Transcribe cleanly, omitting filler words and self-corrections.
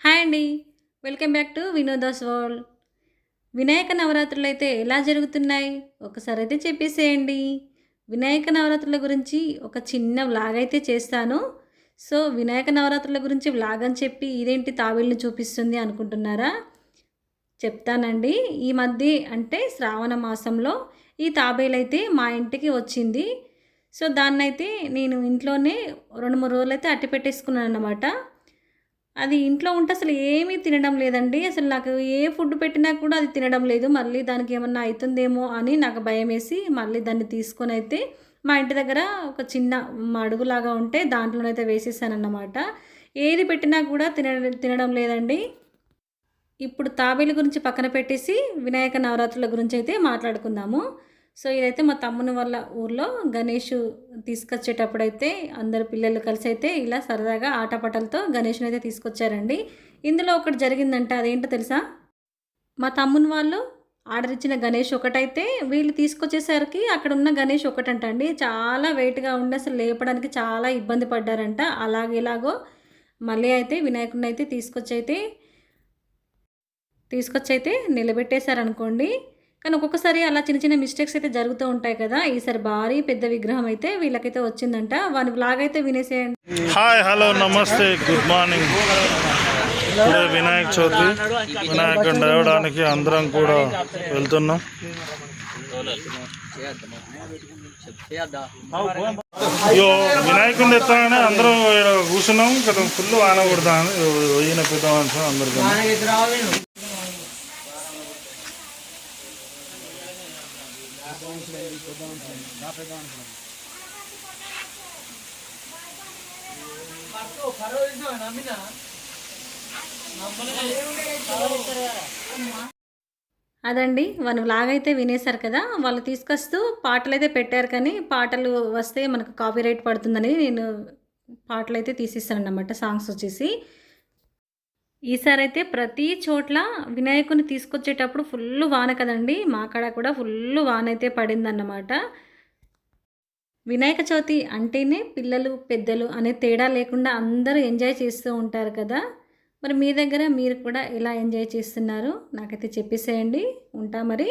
Hi అండి. Welcome back to Vinoda's world. Vinayaka నవరాత్రులైతే ఎలా జరుగుతున్నాయి? ఒకసారైతే చెప్పేసేయండి. వినాయక నవరాత్రుల గురించి ఒక చిన్న వ్లాగ్ అయితే చేస్తాను. సో, వినాయక నవరాత్రుల గురించి వ్లాగ్ అని చెప్పి ఇదేంటి తాబేలుని చూపిస్తుంది అనుకుంటున్నారా? చెప్తానండి. ఈ మధ్య అంటే శ్రావణ మాసంలో ఈ తాబేలైతే మా ఇంటికి వచ్చింది. సో, దాన్నైతే నేను ఇంట్లోనే 2, 3 రోజులైతే అట్టి పెట్టేసుకున్నానన్నమాట. అది ఇంట్లో ఉంటే అసలు ఏమీ తినడం లేదండి. అసలు నాకు ఏ ఫుడ్ పెట్టినా కూడా అది తినడం లేదు. మళ్ళీ దానికి ఏమన్నా అయితుందేమో అని నాకు భయమేసి మళ్ళీ దాన్ని తీసుకొనైతే మా ఇంటి దగ్గర ఒక చిన్న మడుగులాగా ఉంటే దాంట్లోనైతే వేసేసానన్నమాట. ఏది పెట్టినా కూడా తినడం లేదండి. ఇప్పుడు తాబేలు గురించి పక్కన పెట్టేసి వినాయక నవరాత్రుల గురించి అయితే మాట్లాడుకుందాము. సో, ఇదైతే మా తమ్ముని వాళ్ళ ఊర్లో గణేషు తీసుకొచ్చేటప్పుడైతే అందరు పిల్లలు కలిసి అయితే ఇలా సరదాగా ఆటపాటలతో గణేష్‌ని అయితే తీసుకొచ్చారండి. ఇందులో ఒకటి జరిగిందంట, అదేంటో తెలుసా? మా తమ్ముని వాళ్ళు ఆర్డర్ ఇచ్చిన గణేష్ ఒకటైతే వీళ్ళు తీసుకొచ్చేసరికి అక్కడున్న గణేష్ ఒకటంట అండి. చాలా వెయిట్‌గా ఉండి అసలు లేపడానికి చాలా ఇబ్బంది పడ్డారంట. అలాగెలాగో మళ్ళీ అయితే వినాయకుడినైతే తీసుకొచ్చైతే నిలబెట్టేశారనుకోండి. కానీ ఒక్కొక్కసారి అలా చిన్న చిన్న మిస్టేక్స్ అయితే జరుగుతూ ఉంటాయి కదా! ఈసారి భారీ పెద్ద విగ్రహం అయితే వీళ్ళకైతే వచ్చిందంట. వాని వ్లాగ్ అయితే వినేసేయండి. హాయ్, హలో, నమస్తే, గుడ్ మార్నింగ్. ఇప్పుడే వినాయక చవితి. వినాయకుడిని దేవడానికి అందరం కూడా వెళ్తున్నాం. అయ్యో, వినాయకుడిని ఎత్తానే అందరం కూర్చున్నాం కదా. ఫుల్ వాన కొడతాను. ఈయన పెద్ద మనుషులు అందరికీ అదండి. వాళ్ళు వ్లాగ్ అయితే వినేశారు కదా! వాళ్ళు తీసుకొస్తూ పాటలైతే పెట్టారు కానీ, పాటలు వస్తే మనకు కాపీరైట్ పడుతుందని నేను పాటలైతే తీసేసానన్నమాట, సాంగ్స్ వచ్చేసి. ఈసారైతే ప్రతి చోట్ల వినాయకుడిని తీసుకొచ్చేటప్పుడు ఫుల్లు వాన కదండీ! మా కాడ కూడా ఫుల్లు వానైతే పడిందన్నమాట. వినాయక చవితి అంటేనే పిల్లలు, పెద్దలు అనే తేడా లేకుండా అందరూ ఎంజాయ్ చేస్తూ ఉంటారు కదా! మరి మీ దగ్గర మీరు కూడా ఎలా ఎంజాయ్ చేస్తున్నారు? నాకైతే చెప్పేసేయండి. ఉంటా మరి.